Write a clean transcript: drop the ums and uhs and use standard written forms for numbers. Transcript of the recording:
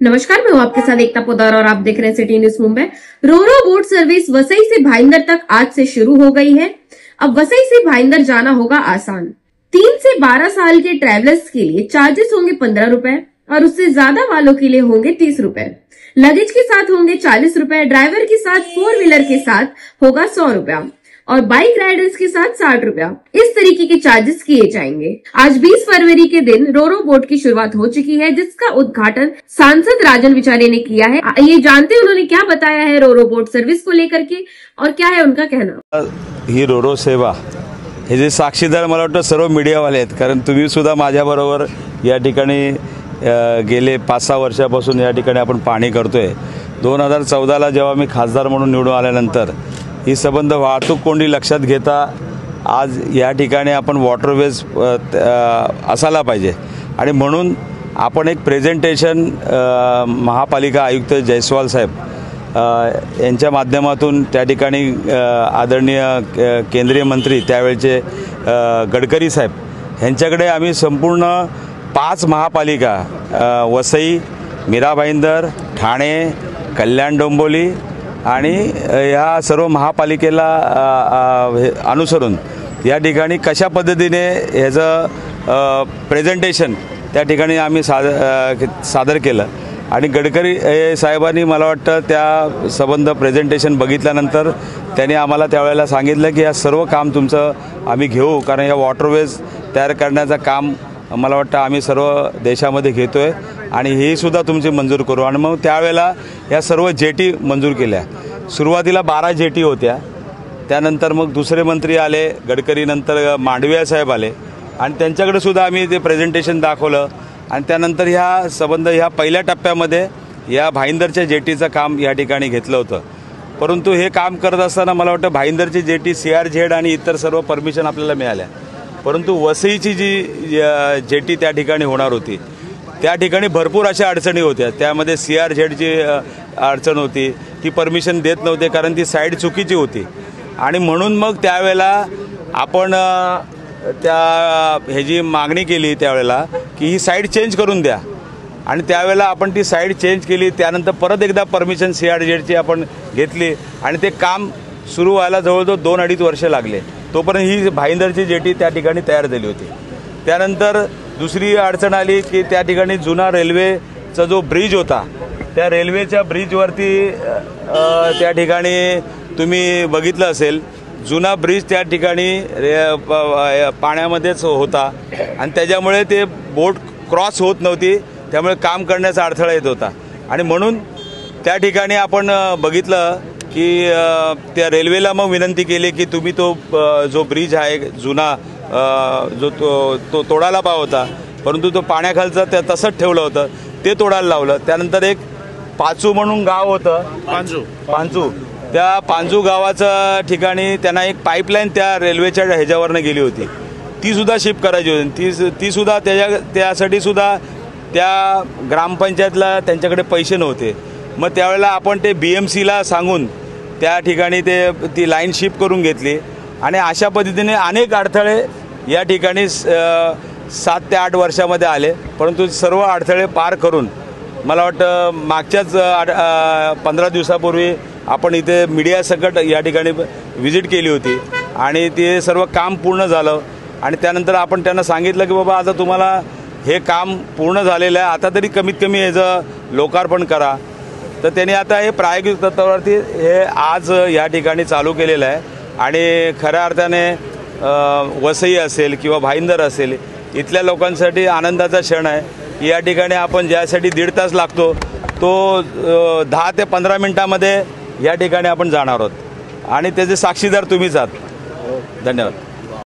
नमस्कार, मैं हूं आपके साथ एकता पोदार और आप देख रहे हैं सिटी न्यूज मुंबई। रोरो बोट सर्विस वसई से भाईंदर तक आज से शुरू हो गई है। अब वसई से भाईंदर जाना होगा आसान। 3 से 12 साल के ट्रैवलर्स के लिए चार्जेस होंगे 15 रुपए और उससे ज्यादा वालों के लिए होंगे 30 रुपए। लगेज के साथ होंगे 40 रुपए, ड्राइवर के साथ 4 व्हीलर के साथ होगा 100 रुपया और बाइक राइडर्स के साथ 60 रुपया। इस तरीके के चार्जेस किए जाएंगे। आज 20 फरवरी के दिन रोरो बोट की शुरुआत हो चुकी है, जिसका उद्घाटन सांसद राजन विचारे ने किया है। ये जानते हैं उन्होंने क्या बताया है रोरो बोट सर्विस को लेकर के और क्या है उनका कहना। ही रोरो सेवा हे जे साक्षीदार मला वाटतं सर्व मीडियावाले आहेत, कारण तुम्ही सुद्धा माझ्याबरोबर या ठिकाणी गेले 5-6 वर्षापासून या ठिकाणी आपण पाहणी करतोय। 2014ला जेव्हा मी खासदार म्हणून निवडून आल्यानंतर ही संबंध वाहतूक कोंडी लक्षात घेता आज या ठिकाणी आपण वॉटरवेज असायला पाहिजे आणि म्हणून आपण एक प्रेझेंटेशन महापालिका आयुक्त जयस्वाल साहेब यांच्या माध्यमातून त्या ठिकाणी आदरणीय केंद्रीय मंत्री त्यावेळचे गडकरी साहेब यांच्याकडे आम्ही संपूर्ण 5 महापालिका वसई, मीरा भाईंदर, ठाणे, कल्याण डोंबिवली आणि या सर्व महापालिकेला अनुसरून या ठिकाणी कशा पद्धतीने ह्याचं प्रेझेंटेशन त्या ठिकाणी आम्ही सादर केलं आणि गडकरी साहेबांनी मला वाटतं त्या संबंध प्रेझेंटेशन बघितल्यानंतर त्यांनी आम्हाला त्यावेळेला सांगितलं की या सर्व काम तुमचं आम्ही घेऊ, कारण या वॉटरवेज तयार करण्याचं काम मला वाटतं आम्ही सर्व देशामध्ये घेतोय आणि हे सुद्धा तुमची मंजूर करू। आणि मग त्यावेळेला या सर्व जेटी मंजूर केल्या। सुरुवातीला 12 जेटी होत्या, त्यानंतर मग दुसरे मंत्री आले, गडकरी, नंतर मांडविया साहेब आले आणि त्यांच्याकडे सुद्धा आम्ही ते प्रेझेंटेशन दाखवलं आणि त्यानंतर ह्या संबंध ह्या पहिल्या टप्प्यामध्ये या भाईंदरच्या जेटीचं काम या ठिकाणी घेतलं होतं। परंतु हे काम करत असताना मला वाटतं भाईंदरची जेटी CRZ आणि इतर सर्व परमिशन आपल्याला मिळाल्या, परंतु वसईची जी जेटी त्या ठिकाणी होणार होती त्या ठिकाणी भरपूर अशा अडचणी होत्या। त्यामध्ये CRZची अडचण होती, ती परमिशन देत नव्हते कारण ती साईड चुकीची होती आणि म्हणून मग त्यावेळेला आपण त्या ह्याची मागणी केली त्यावेळेला की ही साईड चेंज करून द्या आणि त्यावेळेला आपण ती साईड चेंज केली। त्यानंतर परत एकदा परमिशन CRZची आपण घेतली आणि ते काम सुरू व्हायला जवळजवळ 2-2.5 वर्ष लागले, तोपर्यंत ही भाईंदरची जेटी त्या ठिकाणी तयार झाली होती। त्यानंतर दुसरी अडचण आली की त्या ठिकाणी जुना रेल्वेचा जो ब्रिज होता त्या रेल्वेच्या ब्रिजवरती त्या ठिकाणी तुम्ही बघितलं असेल जुना ब्रिज त्या ठिकाणी पाण्यामध्येच होता आणि त्याच्यामुळे ते बोट क्रॉस होत नव्हती, त्यामुळे काम करण्याचा अडथळा येत होता आणि म्हणून त्या ठिकाणी आपण बघितलं की त्या रेल्वेला मग विनंती केली की तुम्ही तो जो ब्रिज आहे जुना जो तो तोडायला पाहिजे होता, परंतु तो पाण्याखालचा त्या तसंच ठेवलं होतं, ते तोडायला लावलं। त्यानंतर एक पाचू म्हणून गाव होतं, पांचू, त्या पांचू गावाच्या ठिकाणी त्यांना एक पाईपलाईन त्या रेल्वेच्या ह्याच्यावरनं गेली होती, ती सुद्धा शिफ्ट करायची होती। ती सुद्धा त्यासाठी सुद्धा त्या ग्रामपंचायतला त्यांच्याकडे पैसे नव्हते। मग त्यावेळेला आपण ते BMCला सांगून त्या ठिकाणी ती लाईन शिफ्ट करून घेतली आणि अशा पद्धतीने अनेक अडथळे या ठिकाणी 7 ते 8 वर्षामध्ये आले, परंतु सर्व अडथळे पार करून मला वाटतं मागच्याच 15 दिवसापूर्वी आपण इथे मीडियासकट या ठिकाणी व्हिजिट केली होती आणि ते सर्व काम पूर्ण झालं आणि त्यानंतर आपण त्यांना सांगितलं की बाबा आता तुम्हाला हे काम पूर्ण झालेलं आहे, आता तरी कमीत कमी याचं लोकार्पण करा। तर त्यांनी आता हे प्रायोगिक तत्वावरती हे आज या ठिकाणी चालू केलेलं आहे आणि खऱ्या अर्थाने वसई असेल किंवा भाईंदर असेल इथल्या लोकांसाठी आनंदाचा क्षण आहे। या ठिकाणी आपण ज्यासाठी 1.5 तास लागतो तो 10 ते 15 मिनिटांमध्ये या ठिकाणी आपण जाणार आहोत आणि त्याचे साक्षीदार तुम्हीच आहात। धन्यवाद।